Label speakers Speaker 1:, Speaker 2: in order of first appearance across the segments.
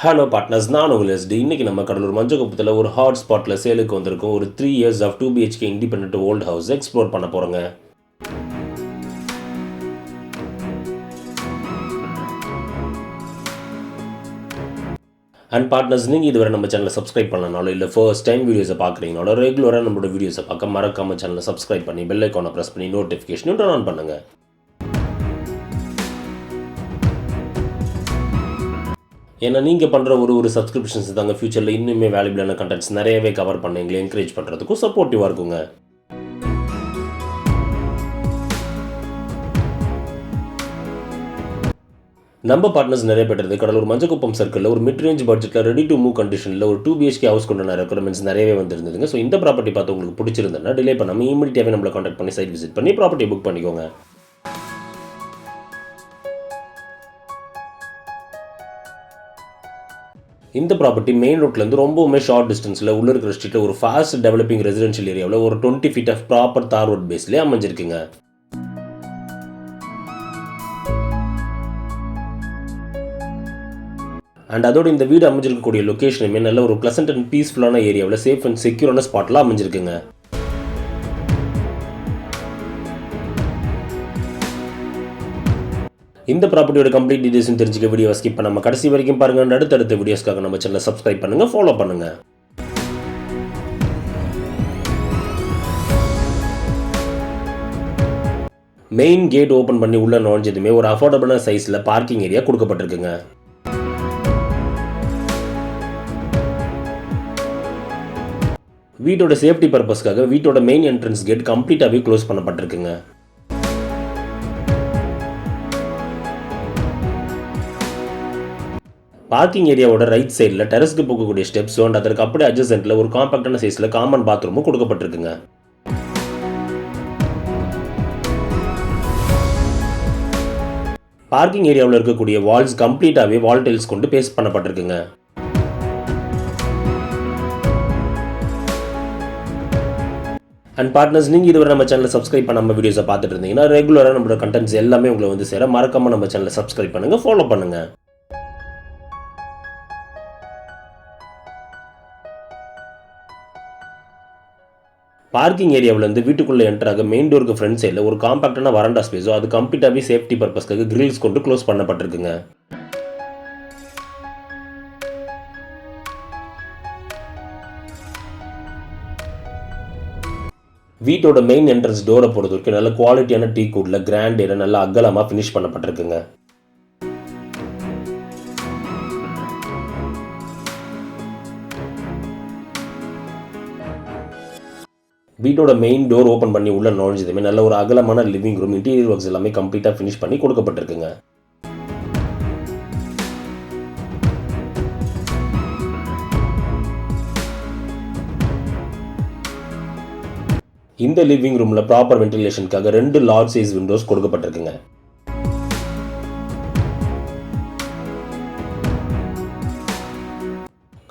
Speaker 1: Hello partners, நான் உங்கள் ST. இன்றைக்கி நம்ம கடலூர் மஞ்சக்குப்பத்தில் ஒரு ஹாட் ஸ்பாட்டில் சேலுக்கு வந்திருக்கோம். ஒரு 3 years of 2 BHK independent old house explore பண்ண போகிறோங்க. அண்ட் பார்ட்னர்ஸ், நீங்கள் இதுவரை நம்ம சேனலை சப்ஸ்கிரைப் பண்ணனாலும் இல்லை ஃபர்ஸ்ட் டைம் வீடியோஸை பார்க்குறீங்கனாலும் ரெகுலராக நம்மளோட வீடியோஸை பார்க்க மறக்காமல் சேனலை சப்ஸ்கிரைப் பண்ணி பெல் ஐக்கானை ப்ரெஸ் பண்ணி நோட்டிஃபிகேஷனும் டர்ன் ஆன் பண்ணுங்கள். ஏன்னா நீங்கள் பண்ணுற ஒரு சப்ஸ்கிரிப்ஷன்ஸ் தாங்க ஃபியூச்சரில் இன்னுமே வேல்யூபிளான கண்டென்ட்ஸ் நிறையவே கவர் பண்ண எங்களை என்கரேஜ் பண்ணுறதுக்கும் சப்போர்ட்டிவாக இருக்குங்க. நம்ம பார்ட்னர்ஸ் நிறைய பேர் கடலூர் மஞ்சக்குப்பம் சர்க்கிளில் ஒரு மிட் ரேஞ்ச் பட்ஜெட்டில் ரெடி டு மூவ் கண்டிஷனில் ஒரு 2 BHK ஹவுஸ் கொண்டான ரெக்குவயர்மெண்ட்ஸ் நிறையவே வந்துருந்ததுங்க. ஸோ இந்த ப்ராப்பர்ட்டி பார்த்து உங்களுக்கு பிடிச்சிருந்தேன்னா டிலே பண்ணாமல் இமீடியட்டாகவே நம்மளை கான்டாக்ட் பண்ணி சைட் விசிட் பண்ணி ப்ராப்பர்ட்டி புக் பண்ணிக்கோங்க. இந்த ப்ராப்பர்ட்டி மெயின் ரோட்லேருந்து ரொம்பவுமே ஷார்ட் டிஸ்டன்ஸில் உள்ள இருக்கிற ஸ்ட்ரீட்டில் ஒரு ஃபாஸ்ட் டெவலப்பிங் ரெசிடென்ஷியல் ஏரியாவில் ஒரு 20 feet ஆஃப் ப்ராப்பர் தார் ரோட் பேஸ்லேயே அமைஞ்சிருக்குங்க. அண்ட் அதோட இந்த வீடு அமைஞ்சிருக்கக்கூடிய லொக்கேஷனுமே நல்ல ஒரு ப்ளசன்ட் அண்ட் பீஸ்ஃபுல்லான ஏரியாவில் சேஃப் அண்ட் செக்யூரான ஸ்பாட்டில் அமைஞ்சிருக்குங்க. இந்த ப்ராப்பர்ட்டியோட கம்ப்ளீட் டீடைல்ஸ் தெரிஞ்சுக்க வீடியோ ஸ்கிப் பண்ணாம கடைசி வரைக்கும் பாருங்க. அடுத்தடுத்த வீடியோஸ்க்காக நம்ம சேனலை சப்ஸ்கிரைப் பண்ணுங்க, ஃபாலோ பண்ணுங்க. மெயின் கேட் ஓப்பன் பண்ணி உள்ள நுழைஞ்சதுமே ஒரு அஃபோர்டபுளான சைஸில் பார்க்கிங் ஏரியா கொடுக்கப்பட்டிருக்குங்க. வீட்டோட சேஃப்டி பர்பஸ்க்காக வீட்டோட மெயின் என்ட்ரன்ஸ் கேட் கம்ப்ளீட்டாகவே க்ளோஸ் பண்ணப்பட்டிருக்குங்க. பார்க்கிங் ஏரியாவோட ரைட் சைடில் டெரஸ்க்கு போகக்கூடிய ஸ்டெப்ஸும் அண்ட் அதற்கு அப்படியே அட்ஜசென்ட்டில் ஒரு காம்பாக்டான சைஸில் காமன் பாத்ரூமும் கொடுக்கப்பட்டிருக்குங்க. பார்க்கிங் ஏரியாவில் இருக்கக்கூடிய வால்ஸ் கம்ப்ளீட்டாகவே வால் டைல்ஸ் கொண்டு பேஸ்ட் பண்ணப்பட்டிருக்குங்க. அண்ட் பார்ட்னர்ஸ், நீங்கள் இதுவரை நம்ம சேனலை சப்ஸ்கிரைப் பண்ண நம்ம வீடியோஸை பார்த்துட்டு இருந்தீங்கன்னா ரெகுலராக நம்மளோட கண்டென்ட்ஸ் எல்லாமே உங்களை வந்து சேர மறக்காமல் நம்ம சேனலை சப்ஸ்கிரைப் பண்ணுங்கள், ஃபாலோ பண்ணுங்கள். பார்க்கிங் ஏரியாவிலேருந்து வீட்டுக்குள்ளே என்ட்ராக மெயின் டோருக்கு ஃப்ரண்ட் சைடில் ஒரு காம்பாக்டான வராண்டா ஸ்பேஸோ அது கம்ப்ளீட்டாகவே சேஃப்டி பர்பஸ்க்காக கிரில்ஸ் கொண்டு க்ளோஸ் பண்ணப்பட்டிருக்குங்க. வீட்டோட மெயின் என்ட்ரன்ஸ் டோரை பொறுத்த வரைக்கும் நல்ல குவாலிட்டியான டீ கூட்டில் கிராண்ட் ஏரியா நல்லா அகலமாக ஃபினிஷ் பண்ணப்பட்டிருக்குங்க. வீட்டோட மெயின் டோர் ஓப்பன் பண்ணி உள்ள நுழைஞ்சதுமே நல்ல ஒரு அகலமான லிவிங் ரூம், இன்டீரியர் ஒர்க்ஸ் எல்லாமே கம்ப்ளீட்டாக ஃபினிஷ் பண்ணி கொடுக்கப்பட்டிருக்குங்க. இந்த லிவிங் ரூமில் ப்ராப்பர் வென்டிலேஷனுக்காக 2 லார்ஜ் சைஸ் விண்டோஸ் கொடுக்கப்பட்டிருக்குங்க.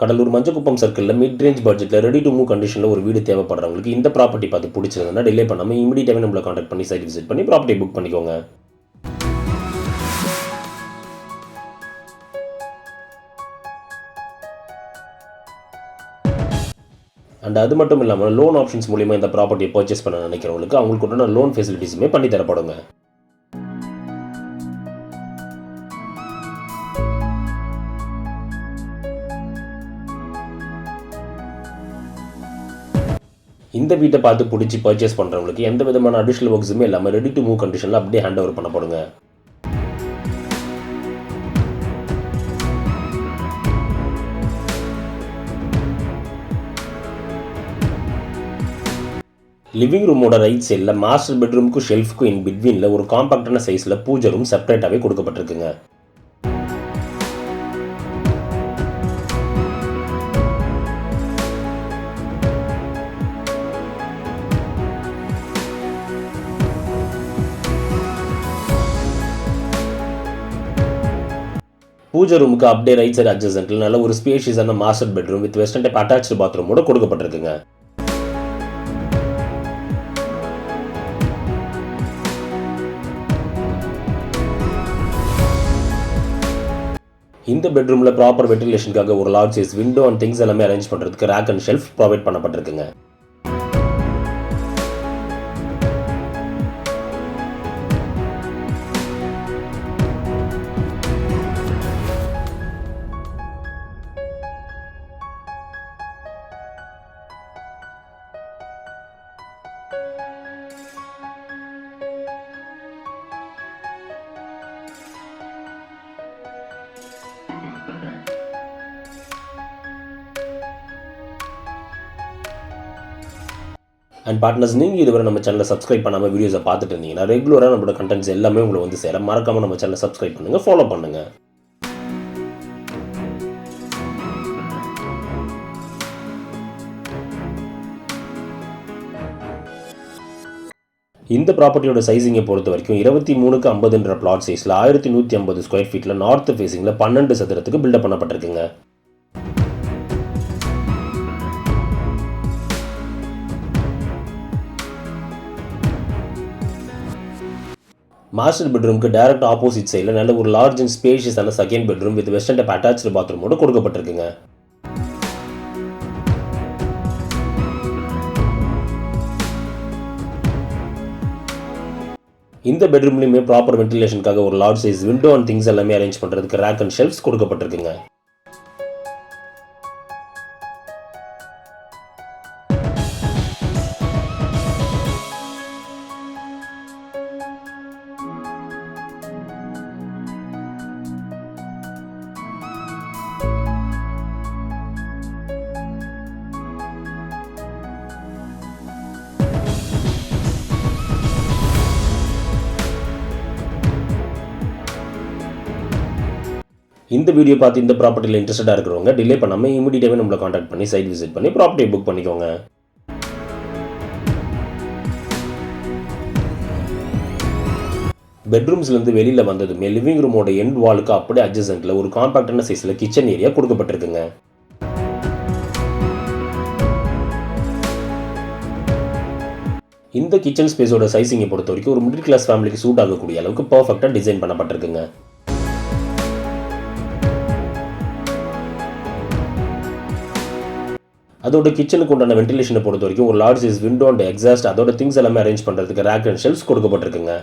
Speaker 1: கடலூர் மஞ்சக்குப்பம் சர்க்கிளில் மிட் ரேஞ்ச் பட்ஜெட்டில் ரெடி டு மூவ் கண்டிஷனில் ஒரு வீடு தேவைப்படுறவங்களுக்கு இந்த ப்ராப்பர்ட்டி பார்த்து பிடிச்சிருந்தா டிலே பண்ணாமல் இமீடியட்டாகவே நம்மளை கான்டாக்ட் பண்ணி சைட் விசிட் பண்ணி ப்ராப்பர்ட்டி புக் பண்ணிக்கோங்க. அண்ட் அது மட்டும் இல்லாமல் லோன் ஆப்ஷன்ஸ் மூலிமா இந்த ப்ராப்பர்ட்டியை பர்ச்சேஸ் பண்ண நினைக்கிறவங்களுக்கு அவங்களுக்கு உண்டான லோன் ஃபெசிலிட்டிஸுமே பண்ணி தரப்படுங்க. இந்த வீட்டை பார்த்து பிடிச்சி பர்ச்சேஸ் பண்ணுறவங்களுக்கு எந்த விதமான அடிஷனல் ஒர்க்ஸுமே இல்லாமல் ரெடி டு மூவ் கண்டிஷனில் அப்படியே ஹேண்ட் ஓவர் பண்ணப்படுங்க. லிவிங் ரூமோட ரைட் சைடில் மாஸ்டர் பெட்ரூமுக்கும் ஷெல்ஃப்க்கும் இன் பிட்வீனில் ஒரு காம்பாக்டான சைஸில் பூஜை ரூம் செப்பரேட்டாகவே கொடுக்கப்பட்டிருக்குங்க. பூஜை ரூமுக்கு அப்படியே ரைட் சைடு அட்ஜசென்ட்டில் நல்ல ஒரு ஸ்பேஷியஸான master bedroom with western type attached பாத்ரூமோட கொடுக்கப்பட்டிருக்குங்க. இந்த பெட்ரூமில் ப்ராப்பர் வென்டிலேஷனுக்காக ஒரு large size window and things எல்லாமே அரேஞ்ச் பண்ணுறதுக்கு ரேக் அண்ட் ஷெல்ஃப் ப்ரொவைட் பண்ணப்பட்டிருக்குங்க. அண்ட் பார்ட்னர்ஸ், நீங்கள் இதுவரை நம்ம சேனலை சப்ஸ்கிரைப் பண்ணாமல் வீடியோஸை பார்த்துட்டு இருந்தீங்கன்னா ரெகுலராக நம்மளோட கண்டென்ட்ஸ் எல்லாமே உங்களை வந்து சேர மறக்காமல் நம்ம சேனலை சப்ஸ்கிரைப் பண்ணுங்கள், ஃபாலோ பண்ணுங்கள். இந்த ப்ராப்பர்ட்டியோட சைஸிங்கை பொறுத்த வரைக்கும் 23x50 பிளாட் சைஸில் 1150 ஸ்கொயர் ஃபீட்டில் நார்த் ஃபேஸிங்கில் 12 சதுரத்துக்கு பில்டப் பண்ணப்பட்டிருக்குங்க. மாஸ்டர் பெட்ரூமுக்கு டைரக்ட் ஆப்போசிட் சைடில் நல்ல ஒரு லார்ஜ் அண்ட் ஸ்பேஷியஸான second bedroom with western type attached பாத்ரூமோடு கொடுக்கப்பட்டிருக்குங்க. இந்த பெட்ரூம்லையுமே ப்ராப்பர் வென்டிலேஷனுக்காக ஒரு large size window and things எல்லாமே அரேஞ்ச் பண்ணுறதுக்கு ரேக் அண்ட் ஷெல்ஃப்ஸ் கொடுக்கப்பட்டிருக்குங்க. இந்த வீடியோ பார்த்து இந்த ப்ராப்பர்ட்டியில் இன்ட்ரெஸ்டாக இருக்கிறவங்க டிலே பண்ணாமல் இமீடியட்டாகவே நம்மளை காண்டாக்ட் பண்ணி சைட் விசிட் பண்ணி ப்ராப்பர்ட்டியை புக் பண்ணிக்கோங்க. பெட்ரூம்ஸ்லேருந்து வெளியில் வந்ததுமே லிவிங் ரூமோட எண்ட் வாலுக்கு அப்படியே அட்ஜசன்ட்டில் ஒரு காம்பாக்டான சைஸில் கிச்சன் ஏரியா கொடுக்கப்பட்டிருக்குங்க. இந்த கிச்சன் ஸ்பேஸோட சைஸிங்கை பொறுத்த வரைக்கும் ஒரு மிடில் கிளாஸ் ஃபேமிலிக்கு சூட் ஆகக்கூடிய அளவுக்கு பர்ஃபெக்டாக டிசைன் பண்ணப்பட்டிருக்குங்க. அதோட கிச்சனுக்கு உண்டான வென்டிலேஷனை பொறுத்த வரைக்கும் ஒரு large size window and exhaust அதோட திங்ஸ் எல்லாமே அரேஞ்ச் பண்ணுறதுக்கு ரேக் அண்ட் ஷெல்ஃப்ஸ் கொடுக்கப்பட்டிருக்குங்க.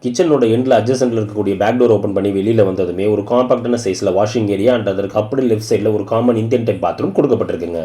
Speaker 1: கிச்சனோட எண்டில் அட்ஜசன்ட்டில் இருக்கக்கூடிய பேக் டோர் ஓப்பன் பண்ணி வெளியில் வந்ததுமே ஒரு காம்பாக்டான சைஸில் வாஷிங் ஏரியா அண்ட் அதற்கு அப்படி லெஃப்ட் சைடில் ஒரு காமன் இந்தியன் டைப் பாத்ரூம் கொடுக்கப்பட்டிருக்குங்க.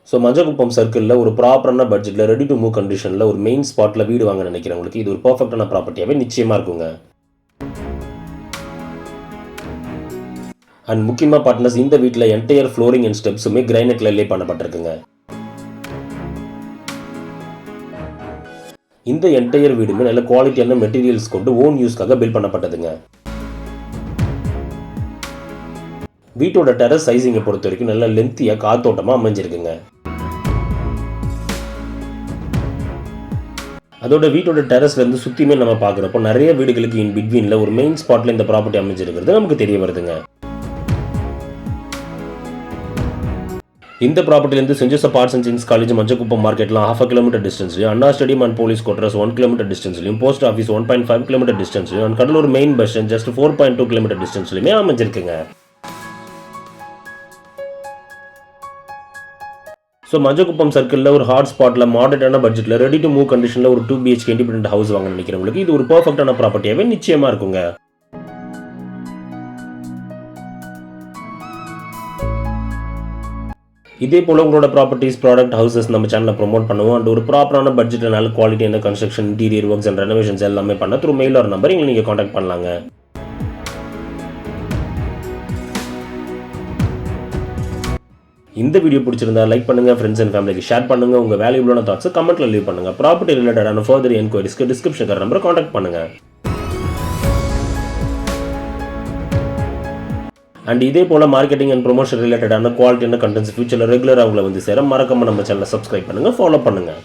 Speaker 1: ஸோ மஞ்சக்குப்பம் சர்க்கிளில் ஒரு ப்ராப்பரான பட்ஜெட்டில் ரெடி டு மூவ் கண்டிஷனில் ஒரு மெயின் ஸ்பாட்டில் வீடு வாங்க நினைக்கிறவங்களுக்கு இது ஒரு பர்ஃபெக்டான ப்ராப்பர்ட்டியாகவே நிச்சயமாக இருக்குங்க. அண்ட் முக்கியமாக பார்ட்னர்ஸ், இந்த வீட்டில் என்டையர் ஃப்ளோரிங் அண்ட் ஸ்டெப்ஸுமே கிரைனட்ல லே பண்ணப்பட்டிருக்குங்க. இந்த என்டையர் வீடுமே நல்ல குவாலிட்டியான மெட்டீரியல்ஸ் கொண்டு ஓன் யூஸ்க்காக பில்ட் பண்ணப்பட்டதுங்க. வீட்டோட டெரஸ் சைஸிங்கை பொறுத்த வரைக்கும் நல்ல லென்த்தியாக காத்தோட்டமாக அமைஞ்சிருக்குங்க. அதோட வீட்டோட டெரஸ்லேருந்து சுற்றியுமே நம்ம பார்க்குறப்போ நிறைய வீடுகளுக்கு இன் பிட்வீனில் ஒரு மெயின் ஸ்பாட்டில் இந்த ப்ராப்பர்ட்டி அமைஞ்சிருக்கிறது நமக்கு தெரிய வருதுங்க. இந்த ப்ராப்பர்ட்டிலேருந்து saint Joseph arts and science college Manjakuppam மார்க்கெட்லாம் 1/2 கிலோமீட்டர் டிஸ்டன்ஸ்லையும், Anna stadium and police quarters 1 kilometre டிஸ்டன்ஸ்லையும், போஸ்ட் ஆஃபீஸ் 1.5 கிலோமீட்டர் டிஸ்டன்ஸ்லையும், and Cuddalore main bus stand just 4.2 kilometre டிஸ்டன்ஸ்லையுமே அமைஞ்சிருக்குங்க. ஸோ மஞ்சக்குப்பம் சர்க்கிளில் ஒரு ஹாட் ஸ்பாட்டில் மாடர்னான பட்ஜெட்டில் ரெடி டு மூவ் கண்டிஷனில் ஒரு 2 BHK இண்டிபெண்டன்ட் ஹவுஸ் வாங்க நினைக்கிறவங்களுக்கு இது ஒரு பர்ஃபெக்டான ப்ராப்பர்ட்டியாகவே நிச்சயமாக இருக்குங்க. இதே போல் உங்களோட ப்ராப்பர்ட்டிஸ், ப்ராடக்ட், ஹவுசஸ் நம்ம சேனலில் ப்ரொமோட் பண்ணுவோம். அண்ட் ஒரு ப்ராப்பரான பட்ஜெட்டில் நல்ல குவாலிட்டியான construction, interior works and renovations எல்லாமே பண்ண த்ரூ மெயில் ஒரு நம்பர் எங்களை நீங்கள் காண்டாக்ட் பண்ணலாங்க. இந்த வீடியோ பிடிச்சிருந்தா லைக் பண்ணுங்க, ஃப்ரெண்ட்ஸ் அண்ட் ஃபேமிலிக்கு ஷேர் பண்ணுங்க. உங்க வேல்யூபிளான தாட்ஸை கமெண்ட்ல லீவ் பண்ணுங்க. ப்ராப்பர்ட்டி ரிலேட்டடான ஃபர்தர் என்கொயரிஸ்க்கு டிஸ்கிரிப்ஷன் நம்பரை காண்டாக்ட் பண்ணுங்க. அண்ட் இதே போல் மார்க்கெட்டிங் அண்ட் ப்ரொமோஷன் ரிலேட்டடான குவாலிட்டியான கண்டென்ட்ஸ் ஃபியூச்சரில் ரெகுலராக அவங்கள வந்து சேர மறக்காம நம்ம சேனலை சப்ஸ்கிரைப் பண்ணுங்கள், ஃபாலோ பண்ணுங்கள்.